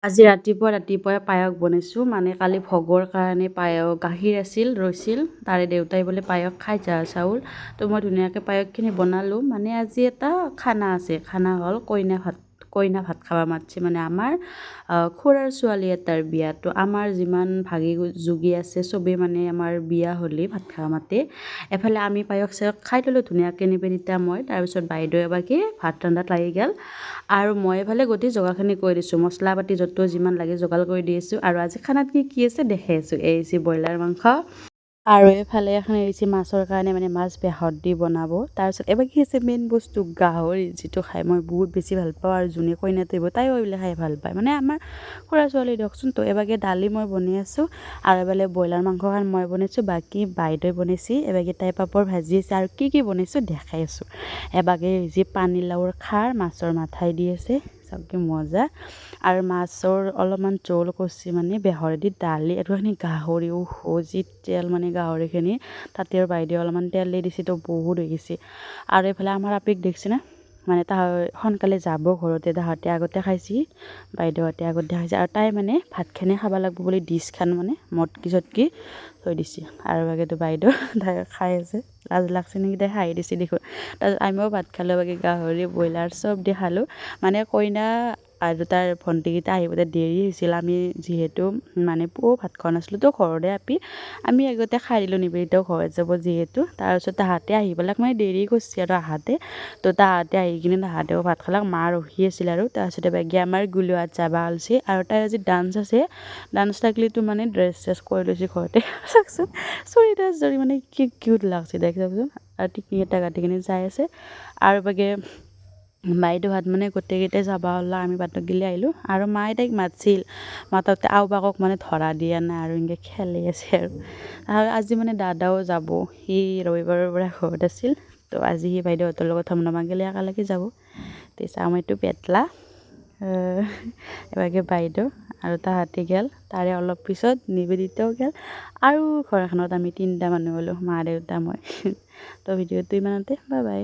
আজি ৰাতিপুৱাই পায়স বনাইছোঁ মানে কালি ভোগৰ কাৰণে পায়স গাখীৰ আছিল ৰৈছিল তাৰে দেউতাই বোলে পায়স খাই জা চাউল তো মই ধুনীয়াকৈ পায়সখিনি বনালোঁ মানে আজি এটা খানা আছে খানা হ'ল কইনা ভাত খাব মাতিছে মানে আমাৰ খুৰাৰ ছোৱালী এটাৰ বিয়া তো আমাৰ যিমান ভাগি যোগী আছে চবেই মানে আমাৰ বিয়া হ'লেই ভাত খাব মাতে এফালে আমি পায়স চায়স খাই ল'লোঁ ধুনীয়াকৈ নিবেদিতা মই তাৰপিছত বাইদেউ এবাৰকে ভাত ৰন্ধাত লাগি গ'ল আৰু মই এফালে গোটেই যোগাৰখিনি কৰি দিছোঁ মছলা পাতি য'ত যিমান লাগে যোগাৰ কৰি দি আছোঁ আৰু আজি খানাত কি আছে দেখাই আছোঁ এই হৈছে ব্ৰইলাৰ মাংস আৰু এইফালে এখন এৰিছে মাছৰ কাৰণে মানে মাছ বেহত দি বনাব তাৰপিছত এবাৰ কি আছে মেইন বস্তু গাহৰি যিটো খাই মই বহুত বেছি ভাল পাওঁ আৰু যোনে কইনাটো আহিব তাইও এইবিলাক খাই ভাল পায় মানে আমাৰ খুৰা ছোৱালী দিয়কচোন তো এবাৰকে দালি মই বনাই আছোঁ আৰু এবাৰ ব্ৰইলাৰ মাংসখন মই বনাইছোঁ বাকী বাইদেৱে বনাইছে এবাৰকে তাই পাপৰ ভাজি আছে আৰু কি বনাইছোঁ দেখাই আছোঁ এবাৰকে যি পানীলাওৰ খাৰ মাছৰ মাথাই দি আছে চবকে মজা আৰু মাছৰ অলপমান জোল কৰিছে মানে বেহৰেদি দালি এইটোখিনি গাহৰিও যি তেল মানে গাহৰিখিনি তাতে আৰু বাইদেউ অলপমান তেল দি দিছে তো বহুত হৈ গৈছে আৰু এইফালে আমাৰ আপিক দেখিছে না মানে সোনকালে যাব ঘৰতে তাহাঁতে আগতে খাইছি বাইদেউহঁতে আগতে খাইছে আৰু তাই মানে ভাতখিনি খাব লাগিব বুলি ডিছখন মানে মটকি থৈ দিছে আৰু বাকীটো বাইদেউ তাই খাই আছে লাজ লাগছে নেকি তাই খাই দিছে দেখোন তাৰপিছত আমিও ভাত খালোঁ বাকী গাহৰি ব্ৰইলাৰ চব দি খালোঁ মানে কইনা আৰু তাৰ ভণ্টিকেইটা আহিবলৈ দেৰি হৈছিল আমি যিহেতু মানে ভাত খোৱা নাছিলোঁ তো ঘৰতে আমি আগতে খাই দিলোঁ নিবেদিতাও ঘৰত যাব যিহেতু তাৰপিছত তাহাঁতে আহি পেলাই মানে দেৰি কৰিছে আৰু আহাতে তো তাহাঁতে আহি কিনে তাহাঁতেও ভাত খালাক মা ৰখি আছিল আৰু তাৰপিছতে বাকী আমাৰ গুলোৱাত যাবা ওলছে আৰু তাইৰ আজি ডান্স আছে ডান্স থাকিলেতো মানে ড্ৰেছ চেছ কৰি লৈছে ঘৰতে চাওকচোন চুৰিদাৰ জৰি মানে কি কিউট লাগছে দেখি চাওকচোন আৰু টিকলি এটা কাটি কিনে যাই আছে আৰু বাকী বাইদেউহাত মানে গোটেইকেইটাই যাবা ওলা আমি বাটত গিলি আহিলোঁ আৰু মায়ে তাইক মাতিছিল মাততে আওবাকক মানে ধৰা দিয়া নাই আৰু এনেকৈ খেলি আছে আৰু আজি মানে দাদাও যাব সি ৰবিবাৰৰ পৰা ঘৰত আছিল তো আজি সি বাইদেউহঁতৰ লগত ধমধমা গেলি একেলগে যাব তো চাওমিনটো পেটলা এবাৰকে বাইদেউ আৰু তাহাঁতি গেল তাৰে অলপ পিছত নিবেদিতাও গেল আৰু ঘৰ এখনত আমি 3টা মানুহ হ'লোঁ মা দেউতা মই তো ভিডিঅ'টো ইমানতে বাই বাই